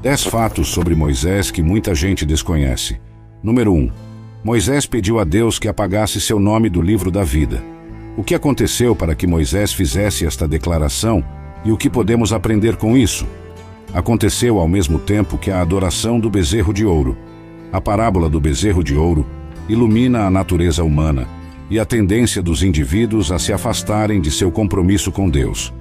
10 fatos sobre Moisés que muita gente desconhece. Número 1. Moisés pediu a Deus que apagasse seu nome do livro da vida. O que aconteceu para que Moisés fizesse esta declaração e o que podemos aprender com isso? Aconteceu ao mesmo tempo que a adoração do bezerro de ouro. A parábola do bezerro de ouro ilumina a natureza humana e a tendência dos indivíduos a se afastarem de seu compromisso com Deus.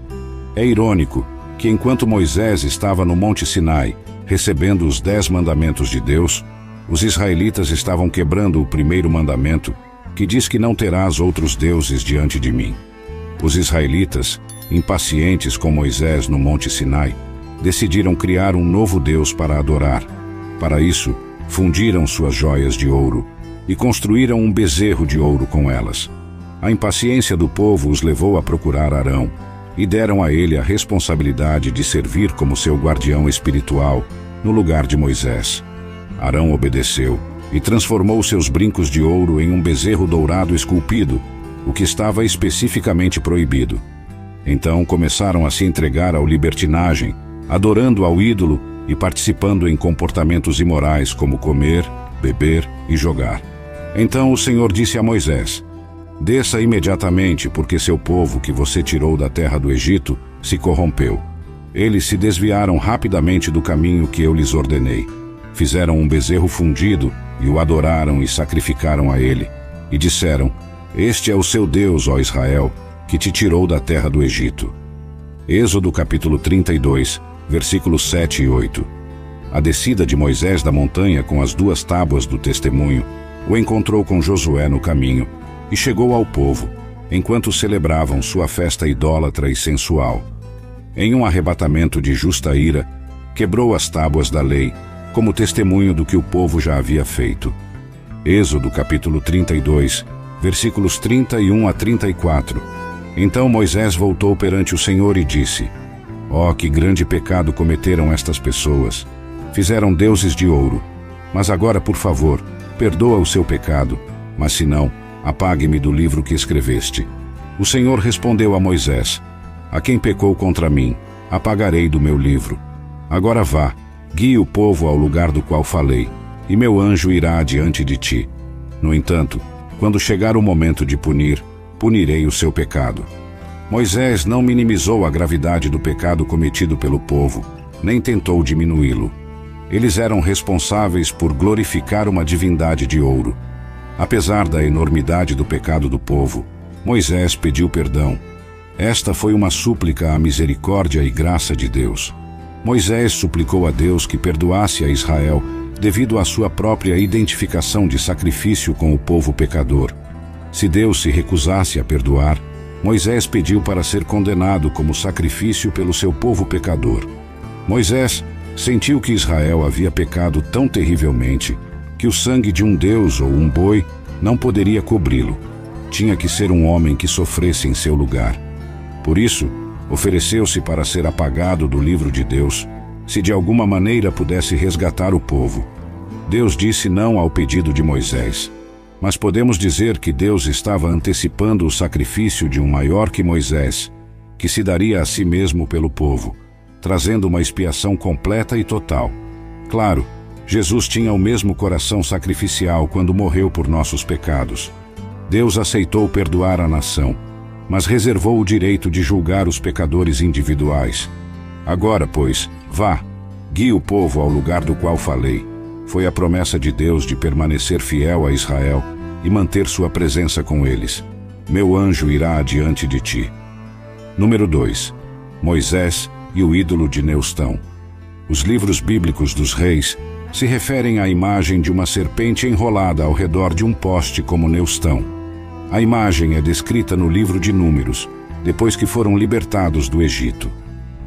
É irônico que enquanto Moisés estava no Monte Sinai, recebendo os 10 mandamentos de Deus, os israelitas estavam quebrando o primeiro mandamento, que diz que não terás outros deuses diante de mim. Os israelitas, impacientes com Moisés no Monte Sinai, decidiram criar um novo Deus para adorar. Para isso, fundiram suas joias de ouro e construíram um bezerro de ouro com elas. A impaciência do povo os levou a procurar Arão e deram a ele a responsabilidade de servir como seu guardião espiritual no lugar de Moisés. Arão obedeceu e transformou seus brincos de ouro em um bezerro dourado esculpido, o que estava especificamente proibido. Então começaram a se entregar ao libertinagem, adorando ao ídolo e participando em comportamentos imorais como comer, beber e jogar. Então o Senhor disse a Moisés: desça imediatamente, porque seu povo que você tirou da terra do Egito se corrompeu. Eles se desviaram rapidamente do caminho que eu lhes ordenei. Fizeram um bezerro fundido e o adoraram e sacrificaram a ele. E disseram: este é o seu Deus, ó Israel, que te tirou da terra do Egito. Êxodo capítulo 32, versículos 7 e 8. A descida de Moisés da montanha com as 2 tábuas do testemunho o encontrou com Josué no caminho e chegou ao povo, enquanto celebravam sua festa idólatra e sensual. Em um arrebatamento de justa ira, quebrou as tábuas da lei, como testemunho do que o povo já havia feito. Êxodo capítulo 32, versículos 31 a 34. Então Moisés voltou perante o Senhor e disse: ó, que grande pecado cometeram estas pessoas! Fizeram deuses de ouro. Mas agora, por favor, perdoa o seu pecado, mas se não, apague-me do livro que escreveste. O Senhor respondeu a Moisés: a quem pecou contra mim, apagarei do meu livro. Agora vá, guie o povo ao lugar do qual falei, e meu anjo irá adiante de ti. No entanto, quando chegar o momento de punir, punirei o seu pecado. Moisés não minimizou a gravidade do pecado cometido pelo povo, nem tentou diminuí-lo. Eles eram responsáveis por glorificar uma divindade de ouro. Apesar da enormidade do pecado do povo, Moisés pediu perdão. Esta foi uma súplica à misericórdia e graça de Deus. Moisés suplicou a Deus que perdoasse a Israel devido à sua própria identificação de sacrifício com o povo pecador. Se Deus se recusasse a perdoar, Moisés pediu para ser condenado como sacrifício pelo seu povo pecador. Moisés sentiu que Israel havia pecado tão terrivelmente que o sangue de um deus ou um boi não poderia cobri-lo. Tinha que ser um homem que sofresse em seu lugar. Por isso, ofereceu-se para ser apagado do livro de Deus, se de alguma maneira pudesse resgatar o povo. Deus disse não ao pedido de Moisés, mas podemos dizer que Deus estava antecipando o sacrifício de um maior que Moisés, que se daria a si mesmo pelo povo, trazendo uma expiação completa e total. Claro, Jesus tinha o mesmo coração sacrificial quando morreu por nossos pecados. Deus aceitou perdoar a nação, mas reservou o direito de julgar os pecadores individuais. Agora, pois, vá, guie o povo ao lugar do qual falei. Foi a promessa de Deus de permanecer fiel a Israel e manter sua presença com eles. Meu anjo irá adiante de ti. Número 2. Moisés e o ídolo de Neustão. Os livros bíblicos dos reis se referem à imagem de uma serpente enrolada ao redor de um poste como Neustão. A imagem é descrita no livro de Números, depois que foram libertados do Egito.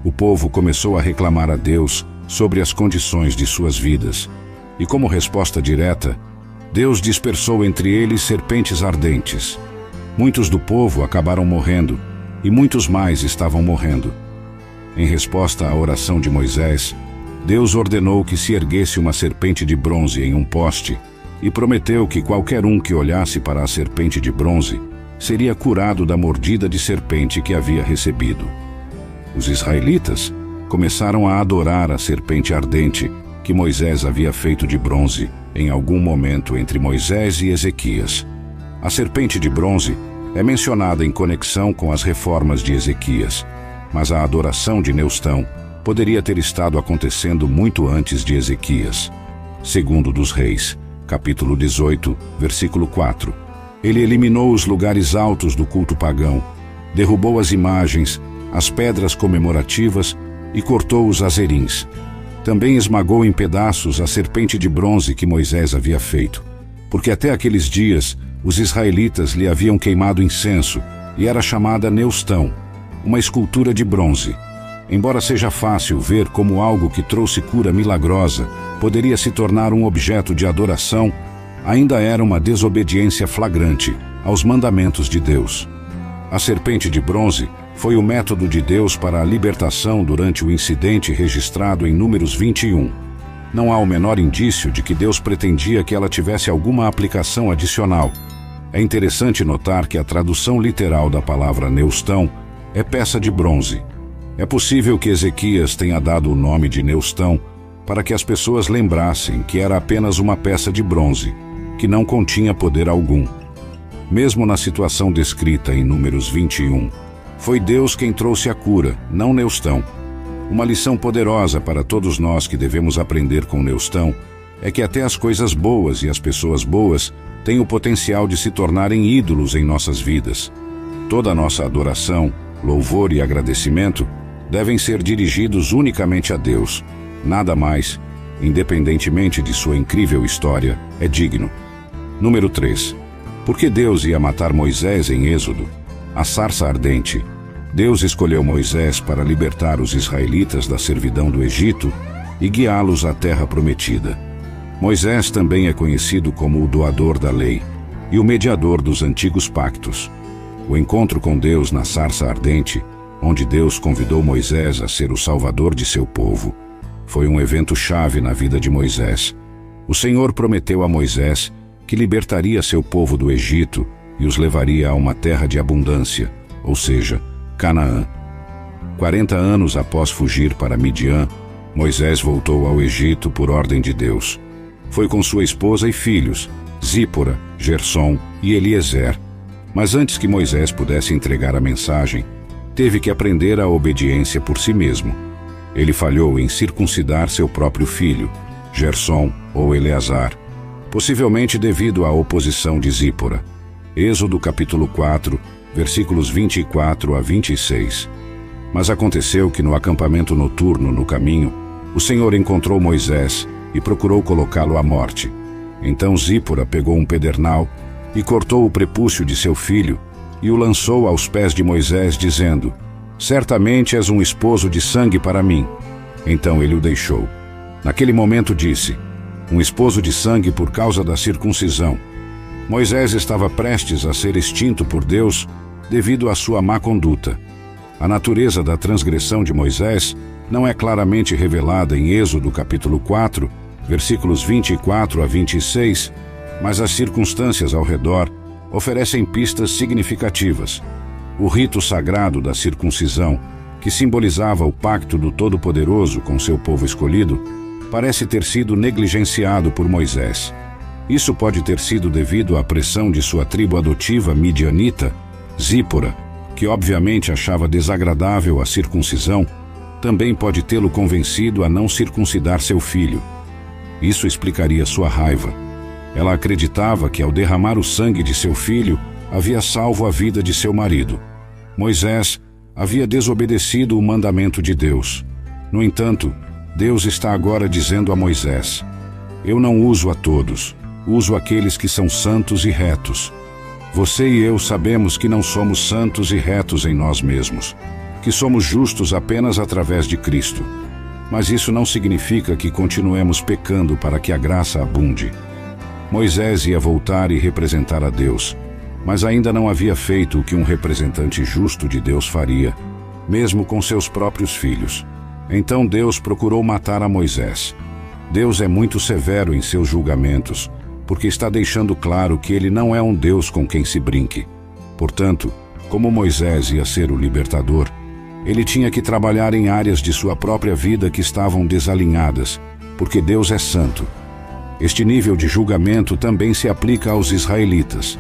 O povo começou a reclamar a Deus sobre as condições de suas vidas, e como resposta direta, Deus dispersou entre eles serpentes ardentes. Muitos do povo acabaram morrendo, e muitos mais estavam morrendo. Em resposta à oração de Moisés, Deus ordenou que se erguesse uma serpente de bronze em um poste e prometeu que qualquer um que olhasse para a serpente de bronze seria curado da mordida de serpente que havia recebido. Os israelitas começaram a adorar a serpente ardente que Moisés havia feito de bronze em algum momento entre Moisés e Ezequias. A serpente de bronze é mencionada em conexão com as reformas de Ezequias, mas a adoração de Neustão poderia ter estado acontecendo muito antes de Ezequias. Segundo dos Reis, capítulo 18, versículo 4. Ele eliminou os lugares altos do culto pagão, derrubou as imagens, as pedras comemorativas e cortou os azerins. Também esmagou em pedaços a serpente de bronze que Moisés havia feito, porque até aqueles dias os israelitas lhe haviam queimado incenso e era chamada Neustão, uma escultura de bronze. Embora seja fácil ver como algo que trouxe cura milagrosa poderia se tornar um objeto de adoração, ainda era uma desobediência flagrante aos mandamentos de Deus. A serpente de bronze foi o método de Deus para a libertação durante o incidente registrado em Números 21. Não há o menor indício de que Deus pretendia que ela tivesse alguma aplicação adicional. É interessante notar que a tradução literal da palavra Neustão é peça de bronze. É possível que Ezequias tenha dado o nome de Neustão para que as pessoas lembrassem que era apenas uma peça de bronze, que não continha poder algum. Mesmo na situação descrita em Números 21, foi Deus quem trouxe a cura, não Neustão. Uma lição poderosa para todos nós que devemos aprender com Neustão é que até as coisas boas e as pessoas boas têm o potencial de se tornarem ídolos em nossas vidas. Toda a nossa adoração, louvor e agradecimento devem ser dirigidos unicamente a Deus. Nada mais, independentemente de sua incrível história, é digno. Número 3. Por que Deus ia matar Moisés em Êxodo? A sarça ardente. Deus escolheu Moisés para libertar os israelitas da servidão do Egito e guiá-los à terra prometida. Moisés também é conhecido como o doador da lei e o mediador dos antigos pactos. O encontro com Deus na sarça ardente, onde Deus convidou Moisés a ser o salvador de seu povo, foi um evento chave na vida de Moisés. O Senhor prometeu a Moisés que libertaria seu povo do Egito e os levaria a uma terra de abundância, ou seja, Canaã. 40 anos após fugir para Midian, Moisés voltou ao Egito por ordem de Deus. Foi com sua esposa e filhos, Zípora, Gersom e Eliezer. Mas antes que Moisés pudesse entregar a mensagem, teve que aprender a obediência por si mesmo. Ele falhou em circuncidar seu próprio filho, Gersom ou Eleazar, possivelmente devido à oposição de Zípora. Êxodo capítulo 4, versículos 24 a 26. Mas aconteceu que no acampamento noturno no caminho, o Senhor encontrou Moisés e procurou colocá-lo à morte. Então Zípora pegou um pedernal e cortou o prepúcio de seu filho e o lançou aos pés de Moisés, dizendo: "Certamente és um esposo de sangue para mim." Então ele o deixou. Naquele momento disse: "Um esposo de sangue por causa da circuncisão." Moisés estava prestes a ser extinto por Deus devido à sua má conduta. A natureza da transgressão de Moisés não é claramente revelada em Êxodo capítulo 4, versículos 24 a 26, mas as circunstâncias ao redor oferecem pistas significativas. O rito sagrado da circuncisão, que simbolizava o pacto do Todo-Poderoso com seu povo escolhido, parece ter sido negligenciado por Moisés. Isso pode ter sido devido à pressão de sua tribo adotiva midianita, Zípora, que obviamente achava desagradável a circuncisão. Também pode tê-lo convencido a não circuncidar seu filho. Isso explicaria sua raiva. Ela acreditava que ao derramar o sangue de seu filho, havia salvo a vida de seu marido. Moisés havia desobedecido o mandamento de Deus. No entanto, Deus está agora dizendo a Moisés: "Eu não uso a todos, uso aqueles que são santos e retos." Você e eu sabemos que não somos santos e retos em nós mesmos, que somos justos apenas através de Cristo. Mas isso não significa que continuemos pecando para que a graça abunde. Moisés ia voltar e representar a Deus, mas ainda não havia feito o que um representante justo de Deus faria, mesmo com seus próprios filhos. Então Deus procurou matar a Moisés. Deus é muito severo em seus julgamentos, porque está deixando claro que ele não é um Deus com quem se brinque. Portanto, como Moisés ia ser o libertador, Ele tinha que trabalhar em áreas de sua própria vida que estavam desalinhadas, porque Deus é santo. Este nível de julgamento também se aplica aos israelitas.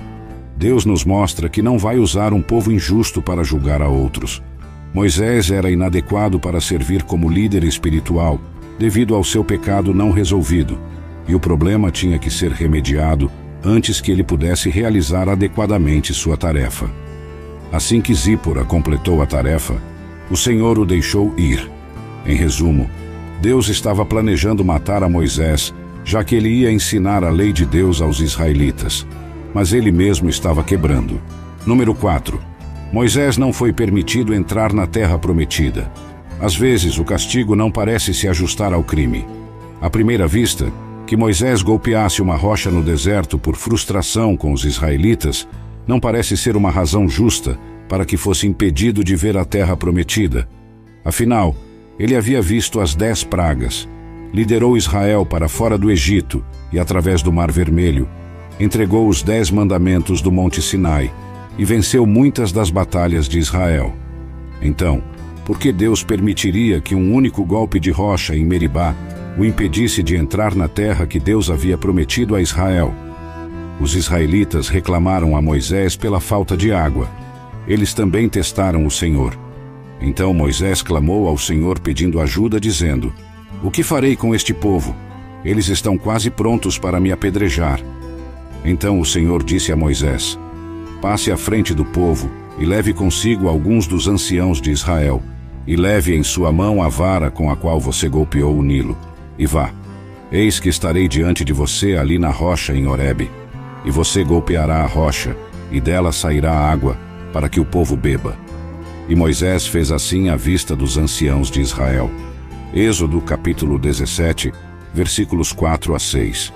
Deus nos mostra que não vai usar um povo injusto para julgar a outros. Moisés era inadequado para servir como líder espiritual, devido ao seu pecado não resolvido, e o problema tinha que ser remediado antes que ele pudesse realizar adequadamente sua tarefa. Assim que Zípora completou a tarefa, o Senhor o deixou ir. Em resumo, Deus estava planejando matar a Moisés, já que ele ia ensinar a lei de Deus aos israelitas, mas ele mesmo estava quebrando. Número 4. Moisés não foi permitido entrar na terra prometida. Às vezes, o castigo não parece se ajustar ao crime. À primeira vista, que Moisés golpeasse uma rocha no deserto por frustração com os israelitas não parece ser uma razão justa para que fosse impedido de ver a terra prometida. Afinal, ele havia visto as 10 pragas, liderou Israel para fora do Egito e através do Mar Vermelho, entregou os 10 mandamentos do Monte Sinai e venceu muitas das batalhas de Israel. Então, por que Deus permitiria que um único golpe de rocha em Meribá o impedisse de entrar na terra que Deus havia prometido a Israel? Os israelitas reclamaram a Moisés pela falta de água. Eles também testaram o Senhor. Então Moisés clamou ao Senhor pedindo ajuda, dizendo: "O que farei com este povo? Eles estão quase prontos para me apedrejar." Então o Senhor disse a Moisés: "Passe à frente do povo e leve consigo alguns dos anciãos de Israel, e leve em sua mão a vara com a qual você golpeou o Nilo, e vá. Eis que estarei diante de você ali na rocha em Horebe, e você golpeará a rocha, e dela sairá água, para que o povo beba." E Moisés fez assim à vista dos anciãos de Israel. Êxodo capítulo 17, versículos 4 a 6.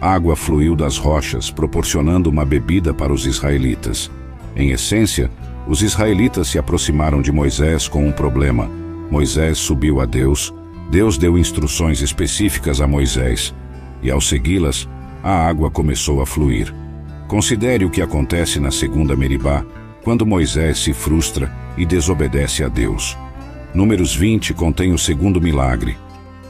Água fluiu das rochas, proporcionando uma bebida para os israelitas. Em essência, os israelitas se aproximaram de Moisés com um problema. Moisés subiu a Deus, Deus deu instruções específicas a Moisés, e ao segui-las, a água começou a fluir. Considere o que acontece na segunda Meribá, quando Moisés se frustra e desobedece a Deus. Números 20 contém o segundo milagre.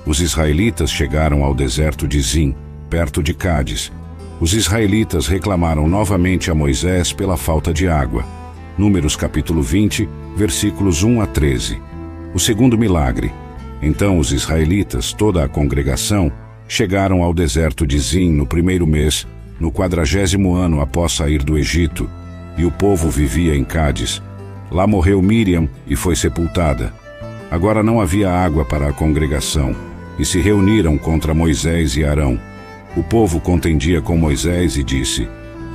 Os israelitas chegaram ao deserto de Zim, perto de Cádiz. Os israelitas reclamaram novamente a Moisés pela falta de água. Números capítulo 20, versículos 1 a 13. O segundo milagre. Então os israelitas, toda a congregação, chegaram ao deserto de Zim no primeiro mês, no 40º ano após sair do Egito, e o povo vivia em Cádiz. Lá morreu Míriam e foi sepultada. Agora não havia água para a congregação, e se reuniram contra Moisés e Arão. O povo contendia com Moisés e disse: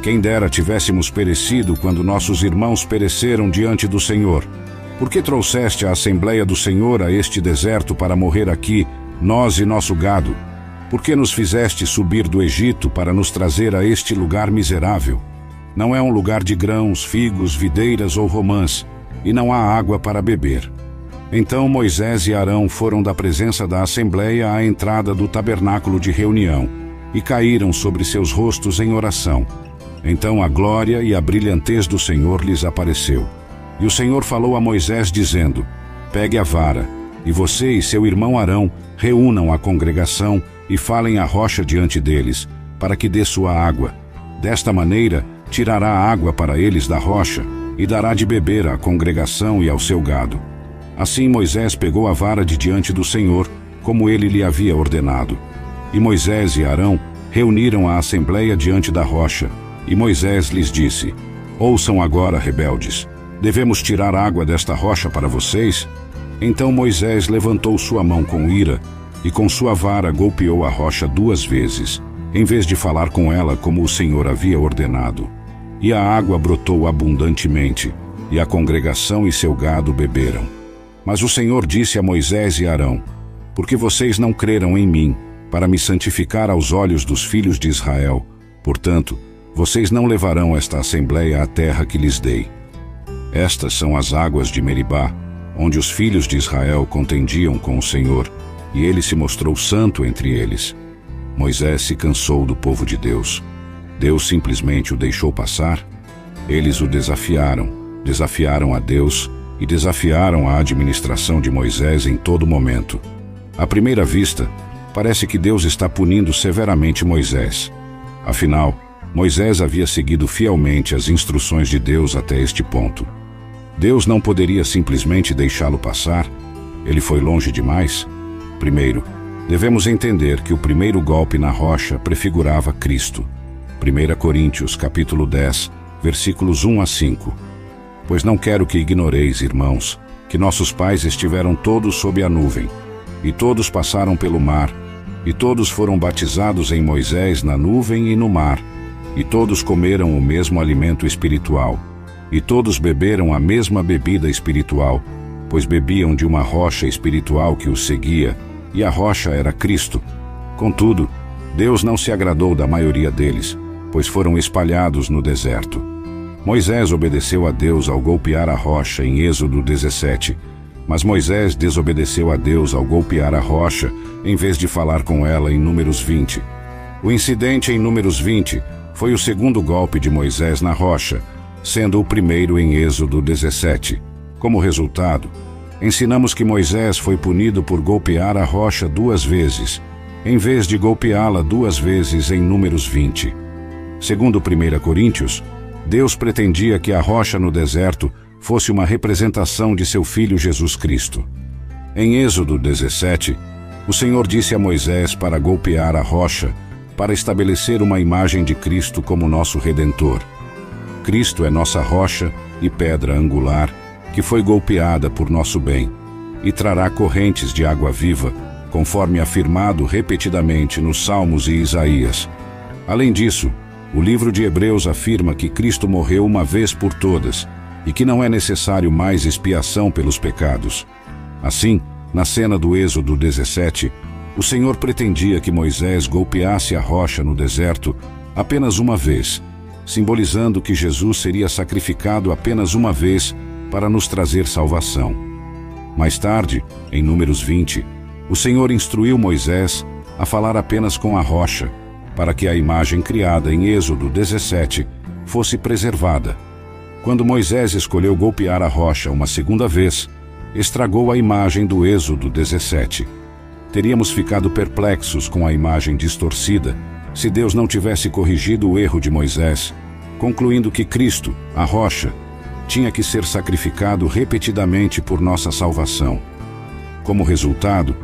"Quem dera tivéssemos perecido quando nossos irmãos pereceram diante do Senhor. Por que trouxeste a Assembleia do Senhor a este deserto para morrer aqui, nós e nosso gado? Por que nos fizeste subir do Egito para nos trazer a este lugar miserável? Não é um lugar de grãos, figos, videiras ou romãs, e não há água para beber." Então Moisés e Arão foram da presença da Assembleia à entrada do tabernáculo de reunião, e caíram sobre seus rostos em oração. Então a glória e a brilhantez do Senhor lhes apareceu. E o Senhor falou a Moisés dizendo: "Pegue a vara, e você e seu irmão Arão reúnam a congregação e falem a rocha diante deles, para que dê sua água. Desta maneira, tirará água para eles da rocha, e dará de beber à congregação e ao seu gado." Assim Moisés pegou a vara de diante do Senhor, como ele lhe havia ordenado. E Moisés e Arão reuniram a assembleia diante da rocha, e Moisés lhes disse: "Ouçam agora, rebeldes, devemos tirar água desta rocha para vocês?" Então Moisés levantou sua mão com ira, e com sua vara golpeou a rocha 2 vezes, em vez de falar com ela como o Senhor havia ordenado. E a água brotou abundantemente, e a congregação e seu gado beberam. Mas o Senhor disse a Moisés e Arão: "Porque vocês não creram em mim, para me santificar aos olhos dos filhos de Israel, portanto, vocês não levarão esta assembleia à terra que lhes dei." Estas são as águas de Meribá, onde os filhos de Israel contendiam com o Senhor, e ele se mostrou santo entre eles. Moisés se cansou do povo de Deus. Deus simplesmente o deixou passar. Eles o desafiaram a Deus e desafiaram a administração de Moisés em todo momento. À primeira vista, parece que Deus está punindo severamente Moisés. Afinal, Moisés havia seguido fielmente as instruções de Deus até este ponto. Deus não poderia simplesmente deixá-lo passar? Ele foi longe demais? Primeiro, devemos entender que o primeiro golpe na rocha prefigurava Cristo. 1 Coríntios, capítulo 10, versículos 1 a 5. Pois não quero que ignoreis, irmãos, que nossos pais estiveram todos sob a nuvem, e todos passaram pelo mar, e todos foram batizados em Moisés na nuvem e no mar, e todos comeram o mesmo alimento espiritual, e todos beberam a mesma bebida espiritual, pois bebiam de uma rocha espiritual que os seguia, e a rocha era Cristo. Contudo, Deus não se agradou da maioria deles, pois foram espalhados no deserto. Moisés obedeceu a Deus ao golpear a rocha em Êxodo 17, mas Moisés desobedeceu a Deus ao golpear a rocha, em vez de falar com ela em Números 20. O incidente em Números 20 foi o segundo golpe de Moisés na rocha, sendo o primeiro em Êxodo 17. Como resultado, ensinamos que Moisés foi punido por golpear a rocha 2 vezes, em vez de golpeá-la 2 vezes em Números 20. Segundo 1 Coríntios, Deus pretendia que a rocha no deserto fosse uma representação de seu Filho Jesus Cristo. Em Êxodo 17, o Senhor disse a Moisés para golpear a rocha, para estabelecer uma imagem de Cristo como nosso Redentor. Cristo é nossa rocha e pedra angular, que foi golpeada por nosso bem, e trará correntes de água viva, conforme afirmado repetidamente nos Salmos e Isaías. Além disso, o livro de Hebreus afirma que Cristo morreu uma vez por todas, e que não é necessário mais expiação pelos pecados. Assim, na cena do Êxodo 17, o Senhor pretendia que Moisés golpeasse a rocha no deserto apenas uma vez, simbolizando que Jesus seria sacrificado apenas uma vez para nos trazer salvação. Mais tarde, em Números 20, o Senhor instruiu Moisés a falar apenas com a rocha, para que a imagem criada em Êxodo 17 fosse preservada. Quando Moisés escolheu golpear a rocha uma segunda vez, estragou a imagem do Êxodo 17. Teríamos ficado perplexos com a imagem distorcida se Deus não tivesse corrigido o erro de Moisés, concluindo que Cristo, a rocha, tinha que ser sacrificado repetidamente por nossa salvação. Como resultado,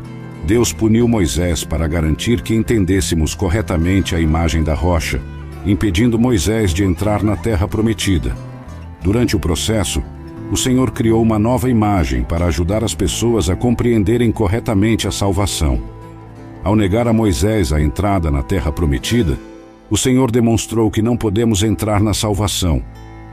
Deus puniu Moisés para garantir que entendêssemos corretamente a imagem da rocha, impedindo Moisés de entrar na terra prometida. Durante o processo, o Senhor criou uma nova imagem para ajudar as pessoas a compreenderem corretamente a salvação. Ao negar a Moisés a entrada na terra prometida, o Senhor demonstrou que não podemos entrar na salvação,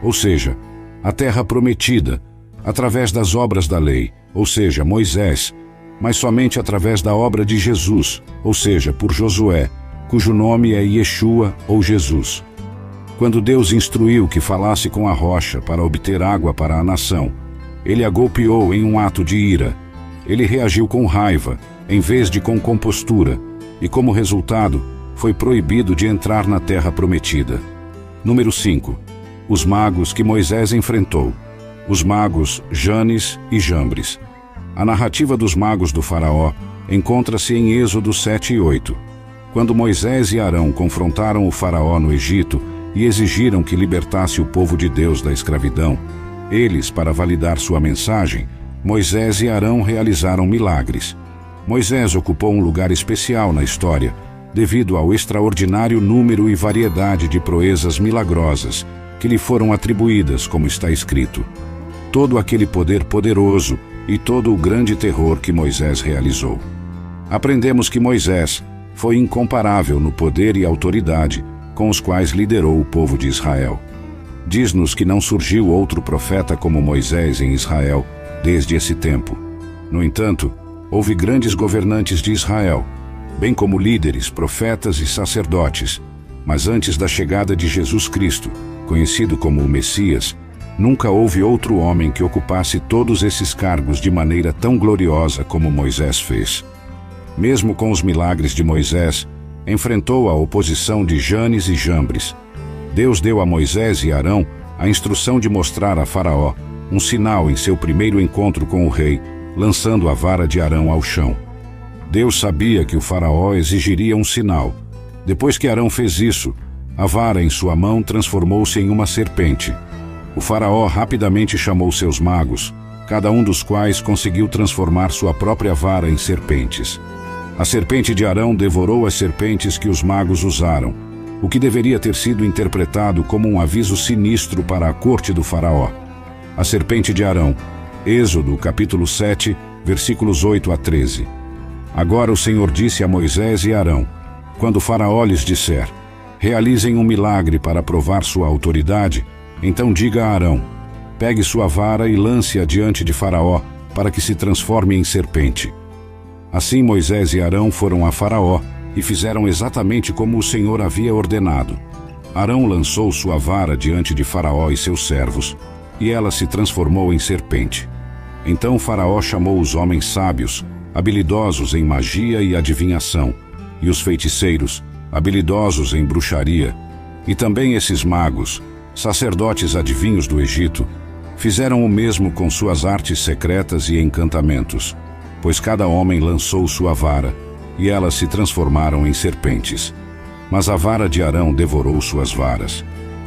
ou seja, a terra prometida, através das obras da lei, ou seja, Moisés, mas somente através da obra de Jesus, ou seja, por Josué, cujo nome é Yeshua ou Jesus. Quando Deus instruiu que falasse com a rocha para obter água para a nação, ele a golpeou em um ato de ira. Ele reagiu com raiva, em vez de com compostura, e como resultado, foi proibido de entrar na terra prometida. Número 5. Os magos que Moisés enfrentou. Os magos Janes e Jambres. A narrativa dos magos do faraó encontra-se em Êxodo 7 e 8. Quando Moisés e Arão confrontaram o faraó no Egito e exigiram que libertasse o povo de Deus da escravidão, eles, para validar sua mensagem, Moisés e Arão realizaram milagres. Moisés ocupou um lugar especial na história, devido ao extraordinário número e variedade de proezas milagrosas que lhe foram atribuídas, como está escrito. Todo aquele poder poderoso e todo o grande terror que Moisés realizou. Aprendemos que Moisés foi incomparável no poder e autoridade com os quais liderou o povo de Israel. Diz-nos que não surgiu outro profeta como Moisés em Israel desde esse tempo. No entanto, houve grandes governantes de Israel, bem como líderes, profetas e sacerdotes, mas antes da chegada de Jesus Cristo, conhecido como o Messias, nunca houve outro homem que ocupasse todos esses cargos de maneira tão gloriosa como Moisés fez. Mesmo com os milagres de Moisés, enfrentou a oposição de Janes e Jambres. Deus deu a Moisés e Arão a instrução de mostrar a Faraó um sinal em seu primeiro encontro com o rei, lançando a vara de Arão ao chão. Deus sabia que o faraó exigiria um sinal. Depois que Arão fez isso, a vara em sua mão transformou-se em uma serpente. O faraó rapidamente chamou seus magos, cada um dos quais conseguiu transformar sua própria vara em serpentes. A serpente de Arão devorou as serpentes que os magos usaram, o que deveria ter sido interpretado como um aviso sinistro para a corte do faraó. A serpente de Arão. Êxodo, capítulo 7, versículos 8 a 13. Agora o Senhor disse a Moisés e Arão: quando o faraó lhes disser, realizem um milagre para provar sua autoridade, então diga a Arão: pegue sua vara e lance-a diante de Faraó, para que se transforme em serpente. Assim Moisés e Arão foram a Faraó e fizeram exatamente como o Senhor havia ordenado. Arão lançou sua vara diante de Faraó e seus servos, e ela se transformou em serpente. Então Faraó chamou os homens sábios, habilidosos em magia e adivinhação, e os feiticeiros, habilidosos em bruxaria, e também esses magos, sacerdotes adivinhos do Egito, fizeram o mesmo com suas artes secretas e encantamentos, pois cada homem lançou sua vara, e elas se transformaram em serpentes. Mas a vara de Arão devorou suas varas.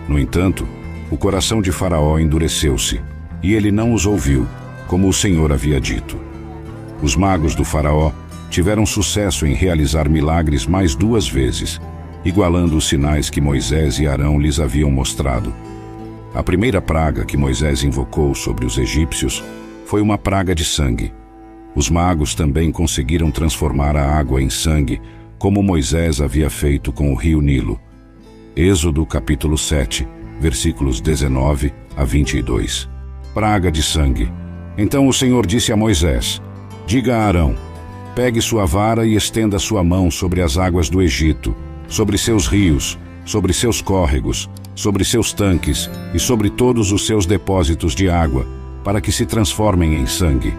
No entanto, o coração de Faraó endureceu-se, e ele não os ouviu, como o Senhor havia dito. Os magos do Faraó tiveram sucesso em realizar milagres mais 2 vezes, igualando os sinais que Moisés e Arão lhes haviam mostrado. A primeira praga que Moisés invocou sobre os egípcios foi uma praga de sangue. Os magos também conseguiram transformar a água em sangue, como Moisés havia feito com o rio Nilo. Êxodo capítulo 7, versículos 19 a 22. Praga de sangue. Então o Senhor disse a Moisés: diga a Arão: pegue sua vara e estenda sua mão sobre as águas do Egito, sobre seus rios, sobre seus córregos, sobre seus tanques e sobre todos os seus depósitos de água, para que se transformem em sangue.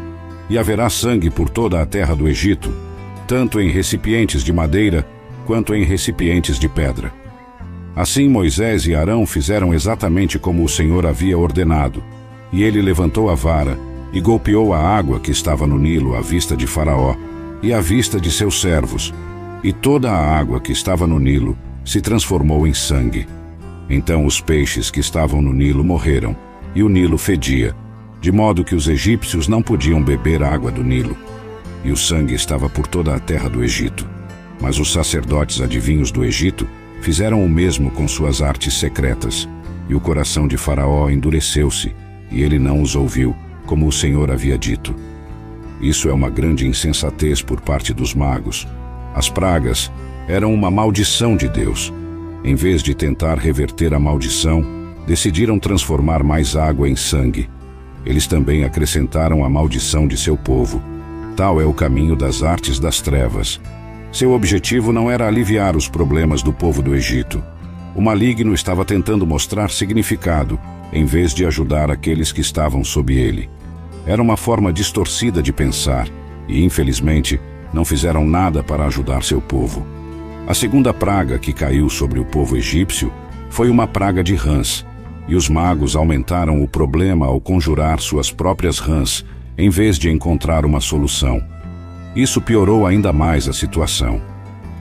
E haverá sangue por toda a terra do Egito, tanto em recipientes de madeira, quanto em recipientes de pedra. Assim Moisés e Arão fizeram exatamente como o Senhor havia ordenado, e ele levantou a vara e golpeou a água que estava no Nilo à vista de Faraó e à vista de seus servos, e toda a água que estava no Nilo se transformou em sangue. Então os peixes que estavam no Nilo morreram, e o Nilo fedia, de modo que os egípcios não podiam beber água do Nilo. E o sangue estava por toda a terra do Egito. Mas os sacerdotes adivinhos do Egito fizeram o mesmo com suas artes secretas, e o coração de Faraó endureceu-se, e ele não os ouviu, como o Senhor havia dito. Isso é uma grande insensatez por parte dos magos. As pragas eram uma maldição de Deus. Em vez de tentar reverter a maldição, decidiram transformar mais água em sangue. Eles também acrescentaram a maldição de seu povo. Tal é o caminho das artes das trevas. Seu objetivo não era aliviar os problemas do povo do Egito. O maligno estava tentando mostrar significado, em vez de ajudar aqueles que estavam sob ele. Era uma forma distorcida de pensar, e infelizmente não fizeram nada para ajudar seu povo. A segunda praga que caiu sobre o povo egípcio foi uma praga de rãs, e os magos aumentaram o problema ao conjurar suas próprias rãs, em vez de encontrar uma solução. Isso piorou ainda mais a situação.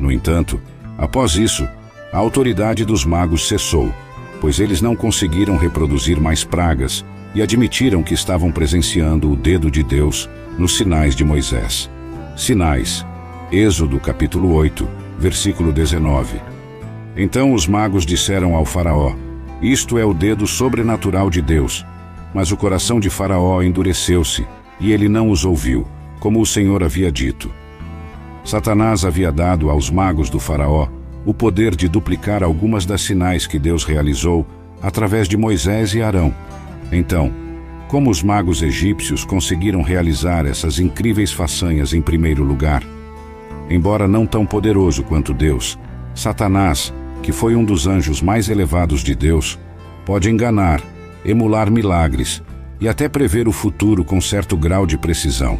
No entanto, após isso, a autoridade dos magos cessou, pois eles não conseguiram reproduzir mais pragas e admitiram que estavam presenciando o dedo de Deus nos sinais de Moisés. Sinais. Êxodo capítulo 8, versículo 19. Então os magos disseram ao Faraó: isto é o dedo sobrenatural de Deus. Mas o coração de Faraó endureceu-se, e ele não os ouviu, como o Senhor havia dito. Satanás havia dado aos magos do Faraó o poder de duplicar algumas das sinais que Deus realizou através de Moisés e Arão. Então, como os magos egípcios conseguiram realizar essas incríveis façanhas em primeiro lugar? Embora não tão poderoso quanto Deus, Satanás, que foi um dos anjos mais elevados de Deus, pode enganar, emular milagres e até prever o futuro com certo grau de precisão.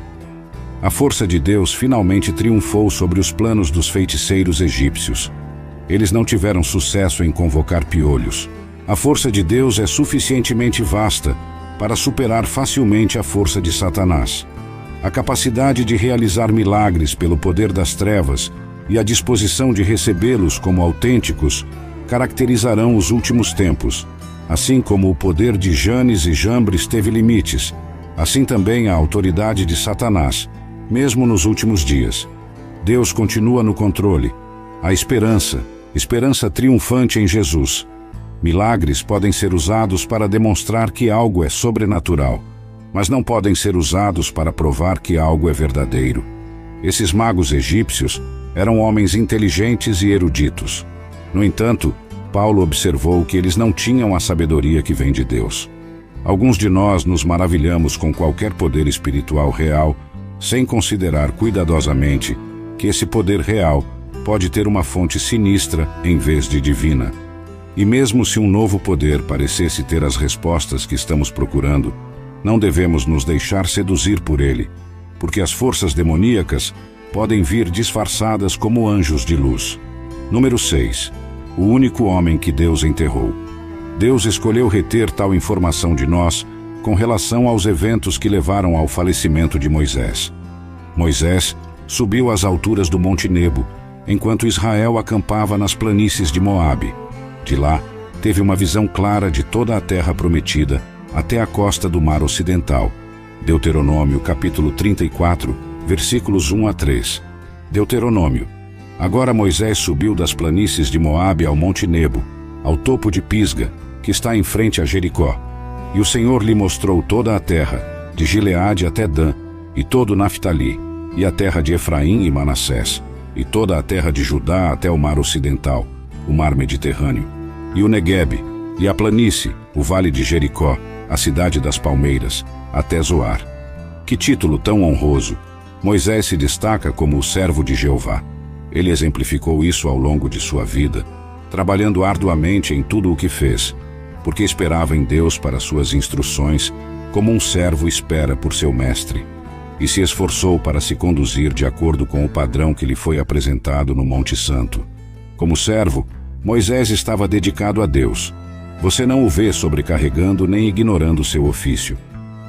A força de Deus finalmente triunfou sobre os planos dos feiticeiros egípcios. Eles não tiveram sucesso em convocar piolhos. A força de Deus é suficientemente vasta para superar facilmente a força de Satanás. A capacidade de realizar milagres pelo poder das trevas e a disposição de recebê-los como autênticos caracterizarão os últimos tempos. Assim como o poder de Janes e Jambres teve limites, assim também a autoridade de Satanás, mesmo nos últimos dias. Deus continua no controle. A esperança triunfante em Jesus. Milagres podem ser usados para demonstrar que algo é sobrenatural, mas não podem ser usados para provar que algo é verdadeiro. Esses magos egípcios eram homens inteligentes e eruditos. No entanto, Paulo observou que eles não tinham a sabedoria que vem de Deus. Alguns de nós nos maravilhamos com qualquer poder espiritual real, sem considerar cuidadosamente que esse poder real pode ter uma fonte sinistra em vez de divina. E mesmo se um novo poder parecesse ter as respostas que estamos procurando, não devemos nos deixar seduzir por ele, porque as forças demoníacas podem vir disfarçadas como anjos de luz. Número 6. O único homem que Deus enterrou. Deus escolheu reter tal informação de nós com relação aos eventos que levaram ao falecimento de Moisés. Moisés subiu às alturas do Monte Nebo, enquanto Israel acampava nas planícies de Moabe. De lá, teve uma visão clara de toda a terra prometida, até a costa do Mar Ocidental. Deuteronômio, capítulo 34, versículos 1 a 3. Deuteronômio. Agora Moisés subiu das planícies de Moabe ao Monte Nebo, ao topo de Pisga, que está em frente a Jericó. E o Senhor lhe mostrou toda a terra, de Gileade até Dan, e todo Naftali, e a terra de Efraim e Manassés, e toda a terra de Judá até o Mar Ocidental, o Mar Mediterrâneo, e o Neguebe, e a planície, o Vale de Jericó, a cidade das palmeiras, até Zoar. Que título tão honroso! Moisés se destaca como o servo de Jeová. Ele exemplificou isso ao longo de sua vida, trabalhando arduamente em tudo o que fez, porque esperava em Deus para suas instruções, como um servo espera por seu mestre, e se esforçou para se conduzir de acordo com o padrão que lhe foi apresentado no Monte Santo. Como servo, Moisés estava dedicado a Deus. Você não o vê sobrecarregando nem ignorando seu ofício.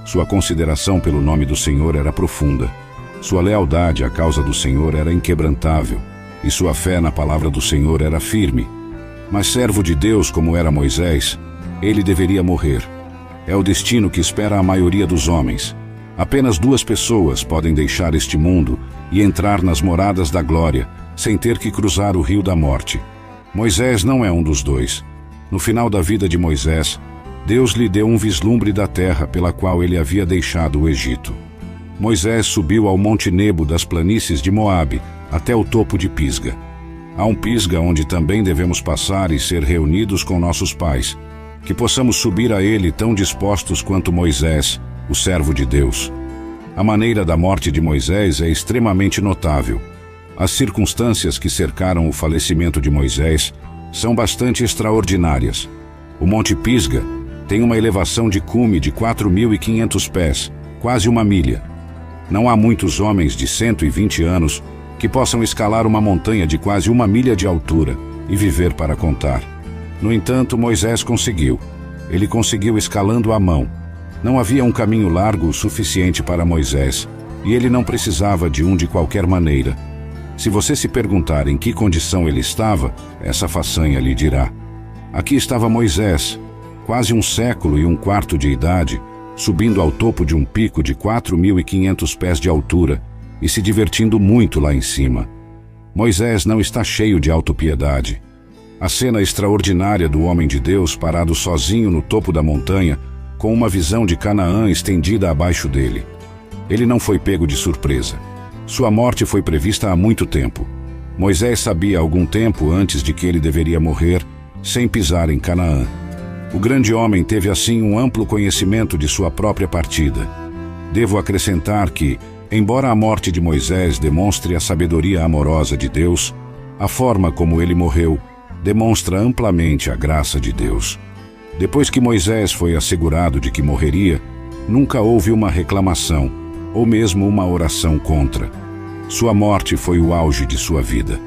Sua consideração pelo nome do Senhor era profunda. Sua lealdade à causa do Senhor era inquebrantável, e sua fé na palavra do Senhor era firme. Mas servo de Deus como era Moisés, ele deveria morrer. É o destino que espera a maioria dos homens. Apenas 2 pessoas podem deixar este mundo e entrar nas moradas da glória, sem ter que cruzar o rio da morte. Moisés não é um dos 2. No final da vida de Moisés, Deus lhe deu um vislumbre da terra pela qual ele havia deixado o Egito. Moisés subiu ao Monte Nebo das planícies de Moabe, até o topo de Pisga. Há um Pisga onde também devemos passar e ser reunidos com nossos pais, que possamos subir a ele tão dispostos quanto Moisés, o servo de Deus. A maneira da morte de Moisés é extremamente notável. As circunstâncias que cercaram o falecimento de Moisés são bastante extraordinárias. O Monte Pisga tem uma elevação de cume de 4.500 pés, quase 1 milha. Não há muitos homens de 120 anos que possam escalar uma montanha de quase 1 milha de altura e viver para contar. No entanto, Moisés conseguiu. Ele conseguiu escalando à mão. Não havia um caminho largo o suficiente para Moisés, e ele não precisava de um de qualquer maneira. Se você se perguntar em que condição ele estava, essa façanha lhe dirá. Aqui estava Moisés, quase 1 século e 1/4 de idade, subindo ao topo de um pico de 4.500 pés de altura e se divertindo muito lá em cima. Moisés não está cheio de autopiedade. A cena extraordinária do homem de Deus parado sozinho no topo da montanha, com uma visão de Canaã estendida abaixo dele. Ele não foi pego de surpresa. Sua morte foi prevista há muito tempo. Moisés sabia há algum tempo antes de que ele deveria morrer, sem pisar em Canaã. O grande homem teve assim um amplo conhecimento de sua própria partida. Devo acrescentar que, embora a morte de Moisés demonstre a sabedoria amorosa de Deus, a forma como ele morreu demonstra amplamente a graça de Deus. Depois que Moisés foi assegurado de que morreria, nunca houve uma reclamação, ou mesmo uma oração contra. Sua morte foi o auge de sua vida.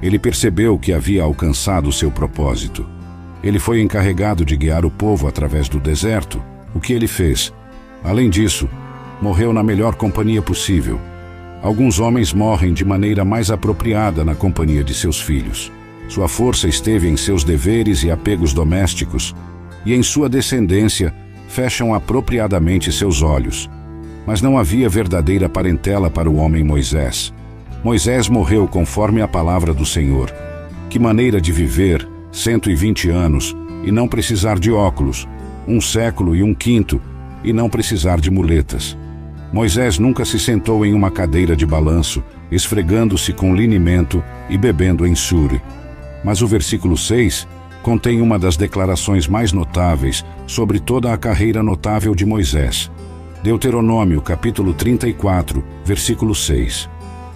Ele percebeu que havia alcançado seu propósito. Ele foi encarregado de guiar o povo através do deserto, O que ele fez? Além disso, morreu na melhor companhia possível. Alguns homens morrem de maneira mais apropriada na companhia de seus filhos. Sua força esteve em seus deveres e apegos domésticos, e em sua descendência fecham apropriadamente seus olhos. Mas não havia verdadeira parentela para o homem Moisés. Moisés morreu conforme a palavra do Senhor. Que maneira de viver 120 anos e não precisar de óculos, 1 século e 1/5 e não precisar de muletas. Moisés nunca se sentou em uma cadeira de balanço, esfregando-se com linimento e bebendo ensure. Mas o versículo 6 contém uma das declarações mais notáveis sobre toda a carreira notável de Moisés. Deuteronômio, capítulo 34, versículo 6.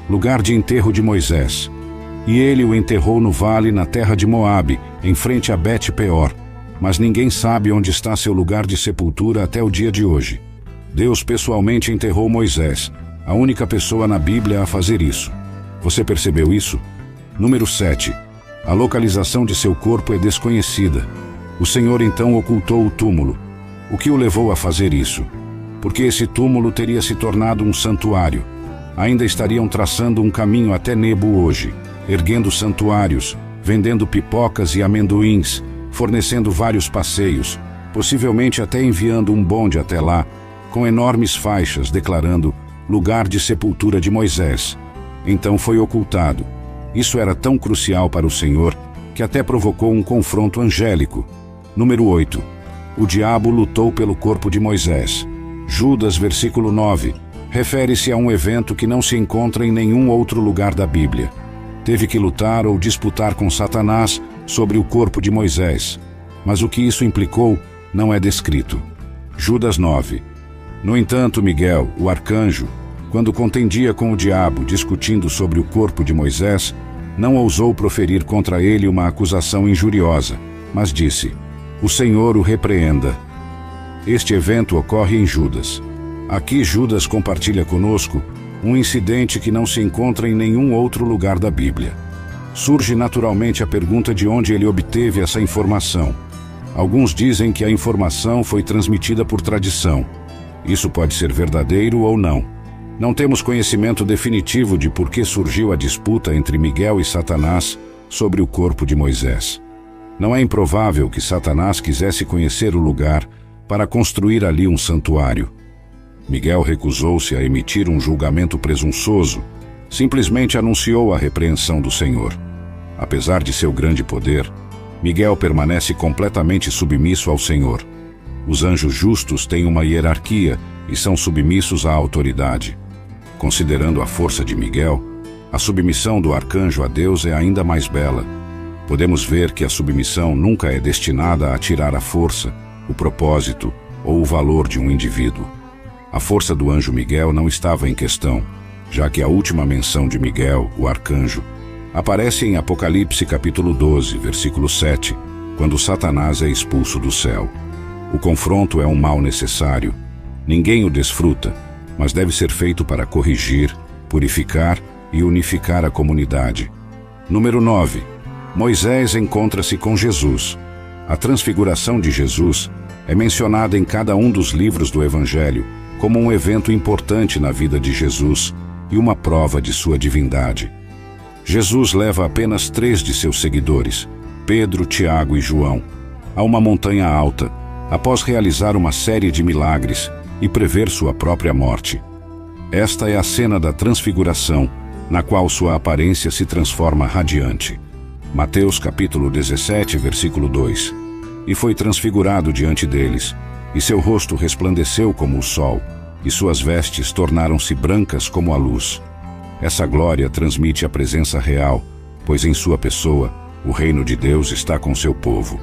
Lugar de enterro de Moisés. E ele o enterrou no vale na terra de Moabe, em frente a Bet-peor. Mas ninguém sabe onde está seu lugar de sepultura até o dia de hoje. Deus pessoalmente enterrou Moisés, a única pessoa na Bíblia a fazer isso. Você percebeu isso? Número 7. A localização de seu corpo é desconhecida. O Senhor então ocultou o túmulo. O que o levou a fazer isso? Porque esse túmulo teria se tornado um santuário. Ainda estariam traçando um caminho até Nebo hoje, erguendo santuários, vendendo pipocas e amendoins, fornecendo vários passeios, possivelmente até enviando um bonde até lá, com enormes faixas declarando lugar de sepultura de Moisés. Então foi ocultado. Isso era tão crucial para o Senhor que até provocou um confronto angélico. Número 8. O diabo lutou pelo corpo de Moisés. Judas, versículo 9, refere-se a um evento que não se encontra em nenhum outro lugar da Bíblia. Teve que lutar ou disputar com Satanás sobre o corpo de Moisés. Mas o que isso implicou não é descrito. Judas 9. No entanto, Miguel, o arcanjo, quando contendia com o diabo discutindo sobre o corpo de Moisés, não ousou proferir contra ele uma acusação injuriosa, mas disse: "O Senhor o repreenda." Este evento ocorre em Judas. Aqui Judas compartilha conosco um incidente que não se encontra em nenhum outro lugar da Bíblia. Surge naturalmente a pergunta de onde ele obteve essa informação. Alguns dizem que a informação foi transmitida por tradição. Isso pode ser verdadeiro ou não. Não temos conhecimento definitivo de por que surgiu a disputa entre Miguel e Satanás sobre o corpo de Moisés. Não é improvável que Satanás quisesse conhecer o lugar para construir ali um santuário. Miguel recusou-se a emitir um julgamento presunçoso, simplesmente anunciou a repreensão do Senhor. Apesar de seu grande poder, Miguel permanece completamente submisso ao Senhor. Os anjos justos têm uma hierarquia e são submissos à autoridade. Considerando a força de Miguel, a submissão do arcanjo a Deus é ainda mais bela. Podemos ver que a submissão nunca é destinada a tirar a força, o propósito ou o valor de um indivíduo. A força do anjo Miguel não estava em questão, já que a última menção de Miguel, o arcanjo, aparece em Apocalipse capítulo 12, versículo 7, quando Satanás é expulso do céu. O confronto é um mal necessário. Ninguém o desfruta, mas deve ser feito para corrigir, purificar e unificar a comunidade. Número 9. Moisés encontra-se com Jesus. A transfiguração de Jesus é mencionada em cada um dos livros do Evangelho como um evento importante na vida de Jesus e uma prova de sua divindade. Jesus leva apenas 3 de seus seguidores, Pedro, Tiago e João, a uma montanha alta, após realizar uma série de milagres e prever sua própria morte. Esta é a cena da transfiguração, na qual sua aparência se transforma radiante. Mateus capítulo 17, versículo 2. E foi transfigurado diante deles, e seu rosto resplandeceu como o sol, e suas vestes tornaram-se brancas como a luz. Essa glória transmite a presença real, pois em sua pessoa, o reino de Deus está com seu povo.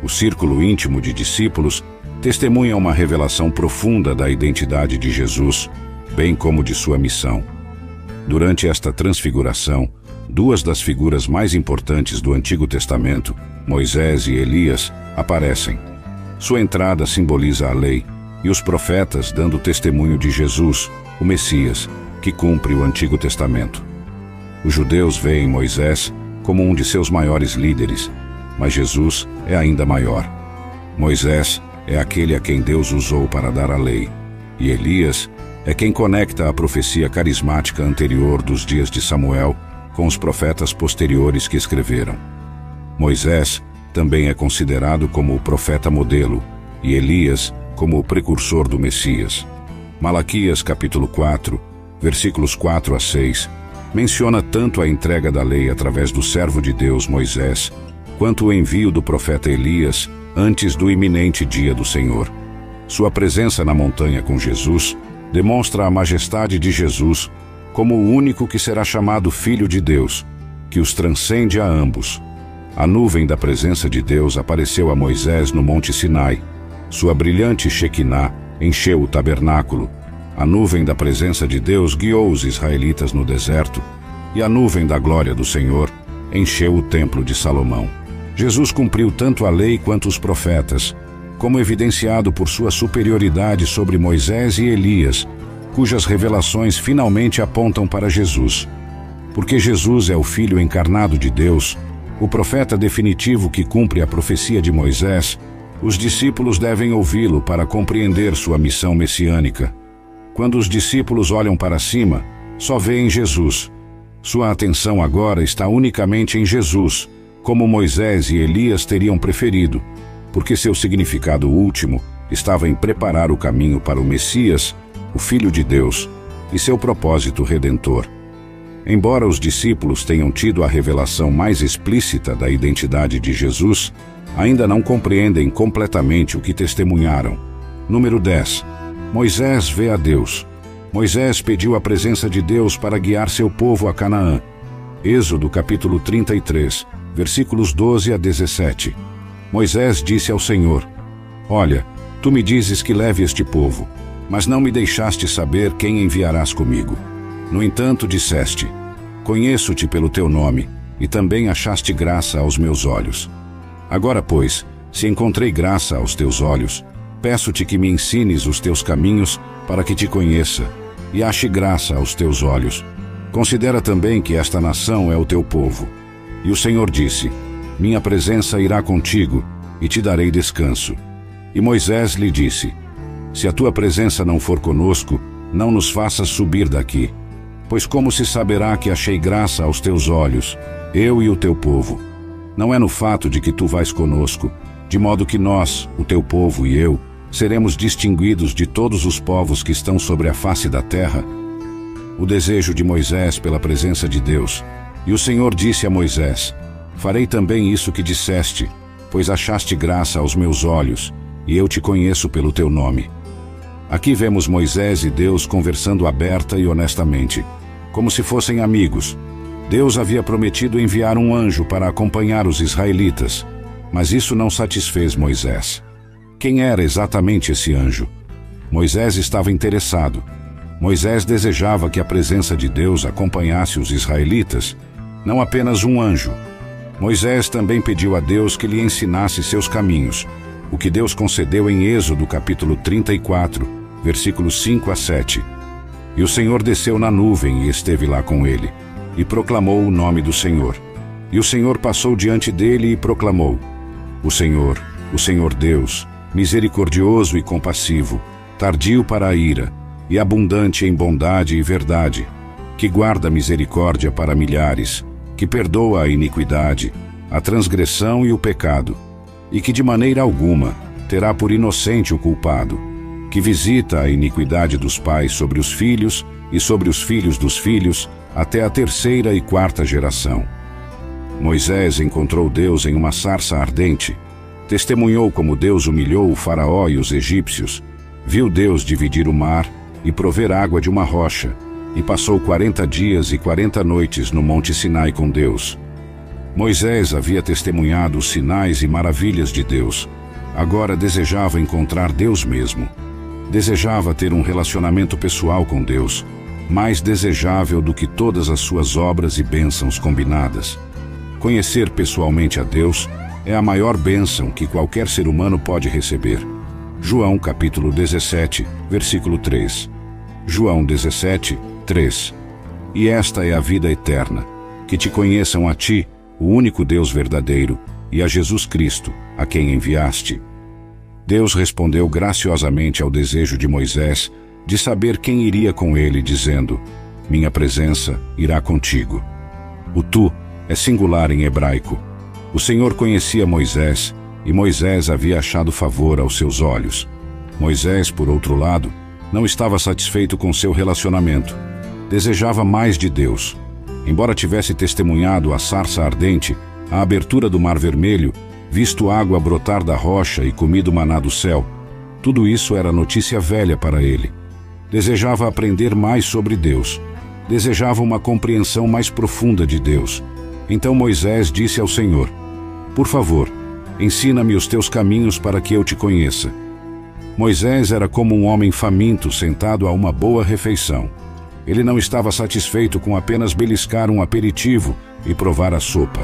O círculo íntimo de discípulos testemunha uma revelação profunda da identidade de Jesus, bem como de sua missão. Durante esta transfiguração, 2 das figuras mais importantes do Antigo Testamento, Moisés e Elias, aparecem. Sua entrada simboliza a lei e os profetas dando testemunho de Jesus, o Messias, que cumpre o Antigo Testamento. Os judeus veem Moisés como um de seus maiores líderes, mas Jesus é ainda maior. Moisés é aquele a quem Deus usou para dar a lei, e Elias é quem conecta a profecia carismática anterior dos dias de Samuel com os profetas posteriores que escreveram. Moisés também é considerado como o profeta modelo, e Elias como o precursor do Messias. Malaquias capítulo 4, versículos 4 a 6, menciona tanto a entrega da lei através do servo de Deus Moisés, quanto o envio do profeta Elias antes do iminente dia do Senhor. Sua presença na montanha com Jesus demonstra a majestade de Jesus como o único que será chamado Filho de Deus, que os transcende a ambos. A nuvem da presença de Deus apareceu a Moisés no Monte Sinai. Sua brilhante Shequiná encheu o tabernáculo. A nuvem da presença de Deus guiou os israelitas no deserto, e a nuvem da glória do Senhor encheu o templo de Salomão. Jesus cumpriu tanto a lei quanto os profetas, como evidenciado por sua superioridade sobre Moisés e Elias, cujas revelações finalmente apontam para Jesus. Porque Jesus é o Filho encarnado de Deus, o profeta definitivo que cumpre a profecia de Moisés, os discípulos devem ouvi-lo para compreender sua missão messiânica. Quando os discípulos olham para cima, só veem Jesus. Sua atenção agora está unicamente em Jesus, como Moisés e Elias teriam preferido, porque seu significado último estava em preparar o caminho para o Messias, o Filho de Deus, e seu propósito redentor. Embora os discípulos tenham tido a revelação mais explícita da identidade de Jesus, ainda não compreendem completamente o que testemunharam. Número 10. Moisés vê a Deus. Moisés pediu a presença de Deus para guiar seu povo a Canaã. Êxodo capítulo 33, versículos 12 a 17. Moisés disse ao Senhor: Olha, tu me dizes que leve este povo, mas não me deixaste saber quem enviarás comigo. No entanto, disseste: Conheço-te pelo teu nome, e também achaste graça aos meus olhos. Agora, pois, se encontrei graça aos teus olhos, peço-te que me ensines os teus caminhos para que te conheça, e ache graça aos teus olhos. Considera também que esta nação é o teu povo. E o Senhor disse: Minha presença irá contigo, e te darei descanso. E Moisés lhe disse: Se a tua presença não for conosco, não nos faças subir daqui. Pois como se saberá que achei graça aos teus olhos, eu e o teu povo? Não é no fato de que tu vais conosco, de modo que nós, o teu povo e eu, seremos distinguidos de todos os povos que estão sobre a face da terra? O desejo de Moisés pela presença de Deus. E o Senhor disse a Moisés: Farei também isso que disseste, pois achaste graça aos meus olhos, e eu te conheço pelo teu nome. Aqui vemos Moisés e Deus conversando aberta e honestamente, como se fossem amigos. Deus havia prometido enviar um anjo para acompanhar os israelitas, mas isso não satisfez Moisés. Quem era exatamente esse anjo? Moisés estava interessado. Moisés desejava que a presença de Deus acompanhasse os israelitas, não apenas um anjo. Moisés também pediu a Deus que lhe ensinasse seus caminhos, o que Deus concedeu em Êxodo capítulo 34, versículos 5 a 7. E o Senhor desceu na nuvem e esteve lá com ele, e proclamou o nome do Senhor. E o Senhor passou diante dele e proclamou: o Senhor Deus, misericordioso e compassivo, tardio para a ira, e abundante em bondade e verdade, que guarda misericórdia para milhares, que perdoa a iniquidade, a transgressão e o pecado, e que de maneira alguma terá por inocente o culpado, que visita a iniquidade dos pais sobre os filhos e sobre os filhos dos filhos, até a terceira e quarta geração. Moisés encontrou Deus em uma sarça ardente, testemunhou como Deus humilhou o faraó e os egípcios, viu Deus dividir o mar e prover água de uma rocha, e passou 40 dias e 40 noites no Monte Sinai com Deus. Moisés havia testemunhado os sinais e maravilhas de Deus. Agora desejava encontrar Deus mesmo. Desejava ter um relacionamento pessoal com Deus, mais desejável do que todas as suas obras e bênçãos combinadas. Conhecer pessoalmente a Deus é a maior bênção que qualquer ser humano pode receber. João capítulo 17, versículo 3. João 17, 3. E esta é a vida eterna, que te conheçam a ti, o único Deus verdadeiro, e a Jesus Cristo, a quem enviaste. Deus respondeu graciosamente ao desejo de Moisés de saber quem iria com ele, dizendo: minha presença irá contigo. O tu é singular em hebraico. O Senhor conhecia Moisés, e Moisés havia achado favor aos seus olhos. Moisés, por outro lado, não estava satisfeito com seu relacionamento. Desejava mais de Deus. Embora tivesse testemunhado a sarça ardente, a abertura do Mar Vermelho, visto água brotar da rocha e comido maná do céu, tudo isso era notícia velha para ele. Desejava aprender mais sobre Deus. Desejava uma compreensão mais profunda de Deus. Então Moisés disse ao Senhor: por favor, ensina-me os teus caminhos para que eu te conheça. Moisés era como um homem faminto sentado a uma boa refeição. Ele não estava satisfeito com apenas beliscar um aperitivo e provar a sopa.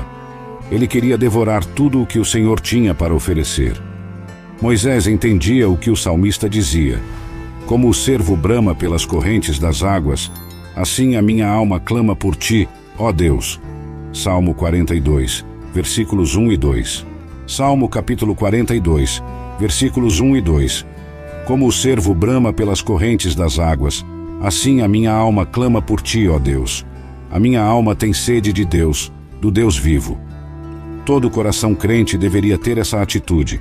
Ele queria devorar tudo o que o Senhor tinha para oferecer. Moisés entendia o que o salmista dizia: como o cervo brama pelas correntes das águas, assim a minha alma clama por ti, ó Deus. Salmo 42, versículos 1 e 2. Salmo capítulo 42, versículos 1 e 2. Como o cervo brama pelas correntes das águas, assim a minha alma clama por ti, ó Deus. A minha alma tem sede de Deus, do Deus vivo. Todo coração crente deveria ter essa atitude.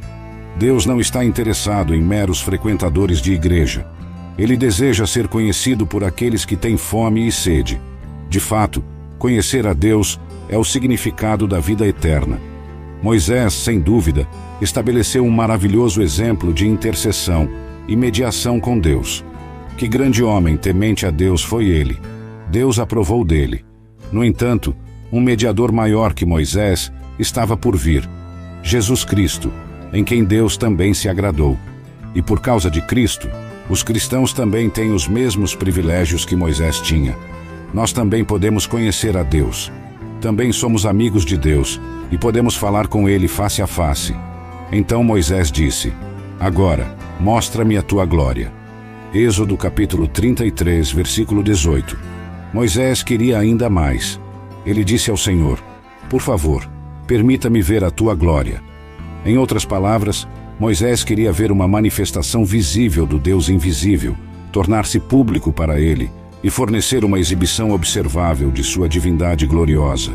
Deus não está interessado em meros frequentadores de igreja. Ele deseja ser conhecido por aqueles que têm fome e sede. De fato, conhecer a Deus é o significado da vida eterna. Moisés, sem dúvida, estabeleceu um maravilhoso exemplo de intercessão e mediação com Deus. Que grande homem temente a Deus foi ele. Deus aprovou dele. No entanto, um mediador maior que Moisés estava por vir: Jesus Cristo, em quem Deus também se agradou. E por causa de Cristo, os cristãos também têm os mesmos privilégios que Moisés tinha. Nós também podemos conhecer a Deus. Também somos amigos de Deus e podemos falar com Ele face a face. Então Moisés disse: agora, mostra-me a tua glória. Êxodo capítulo 33, versículo 18. Moisés queria ainda mais. Ele disse ao Senhor: por favor, permita-me ver a tua glória. Em outras palavras, Moisés queria ver uma manifestação visível do Deus invisível, tornar-se público para ele e fornecer uma exibição observável de sua divindade gloriosa.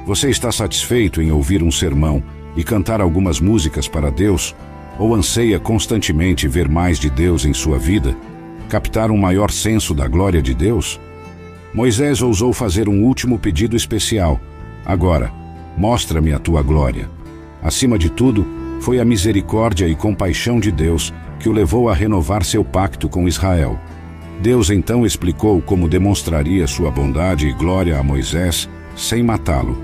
Você está satisfeito em ouvir um sermão e cantar algumas músicas para Deus? Ou anseia constantemente ver mais de Deus em sua vida? Captar um maior senso da glória de Deus? Moisés ousou fazer um último pedido especial: agora, mostra-me a tua glória. Acima de tudo, foi a misericórdia e compaixão de Deus que o levou a renovar seu pacto com Israel. Deus então explicou como demonstraria sua bondade e glória a Moisés sem matá-lo.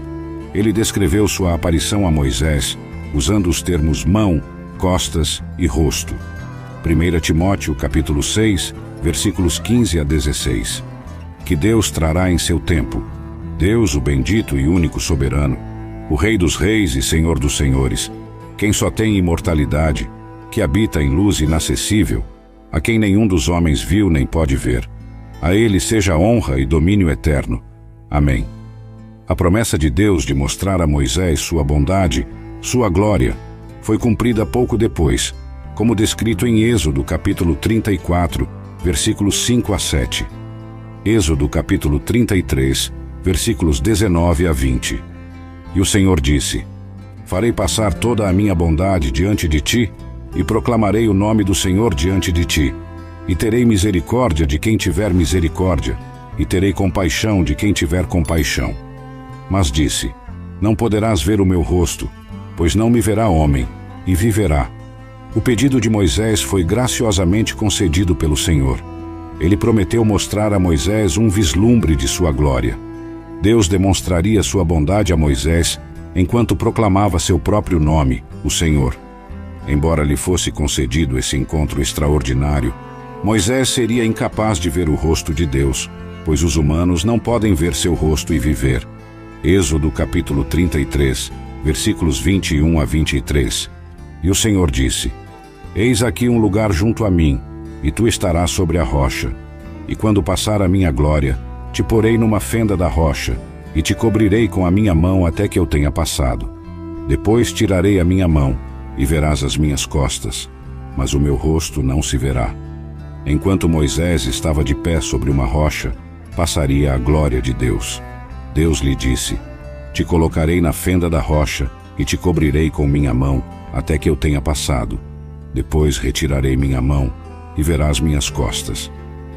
Ele descreveu sua aparição a Moisés usando os termos mão, costas e rosto. 1 Timóteo capítulo 6, versículos 15 a 16. Que Deus trará em seu tempo. Deus, o bendito e único soberano, o Rei dos reis e Senhor dos senhores, quem só tem imortalidade, que habita em luz inacessível, a quem nenhum dos homens viu nem pode ver. A ele seja honra e domínio eterno. Amém. A promessa de Deus de mostrar a Moisés sua bondade, sua glória, foi cumprida pouco depois, como descrito em Êxodo capítulo 34, versículos 5 a 7. Êxodo capítulo 33, versículos 19 a 20. E o Senhor disse: farei passar toda a minha bondade diante de ti, e proclamarei o nome do Senhor diante de ti. E terei misericórdia de quem tiver misericórdia, e terei compaixão de quem tiver compaixão. Mas disse: não poderás ver o meu rosto, pois não me verá homem, e viverá. O pedido de Moisés foi graciosamente concedido pelo Senhor. Ele prometeu mostrar a Moisés um vislumbre de sua glória. Deus demonstraria sua bondade a Moisés enquanto proclamava seu próprio nome, o Senhor. Embora lhe fosse concedido esse encontro extraordinário, Moisés seria incapaz de ver o rosto de Deus, pois os humanos não podem ver seu rosto e viver. Êxodo capítulo 33, versículos 21 a 23. E o Senhor disse: eis aqui um lugar junto a mim, e tu estarás sobre a rocha. E quando passar a minha glória, te porei numa fenda da rocha, e te cobrirei com a minha mão até que eu tenha passado. Depois tirarei a minha mão, e verás as minhas costas, mas o meu rosto não se verá. Enquanto Moisés estava de pé sobre uma rocha, passaria a glória de Deus. Deus lhe disse: Te colocarei na fenda da rocha e te cobrirei com minha mão até que eu tenha passado. Depois retirarei minha mão e verás minhas costas.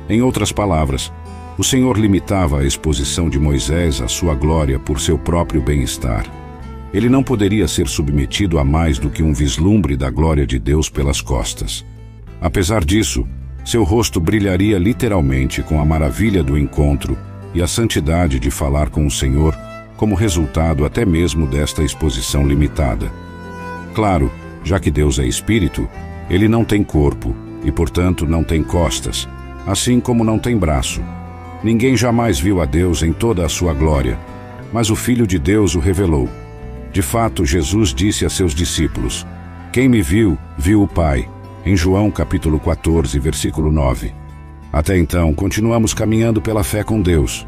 Em outras palavras, o Senhor limitava a exposição de Moisés à sua glória por seu próprio bem-estar. Ele não poderia ser submetido a mais do que um vislumbre da glória de Deus pelas costas. Apesar disso, seu rosto brilharia literalmente com a maravilha do encontro e a santidade de falar com o Senhor, como resultado até mesmo desta exposição limitada. Claro, já que Deus é espírito, ele não tem corpo e, portanto, não tem costas, assim como não tem braço. Ninguém jamais viu a Deus em toda a sua glória, mas o Filho de Deus o revelou. De fato, Jesus disse a seus discípulos: Quem me viu, viu o Pai, em João capítulo 14, versículo 9. Até então, continuamos caminhando pela fé com Deus.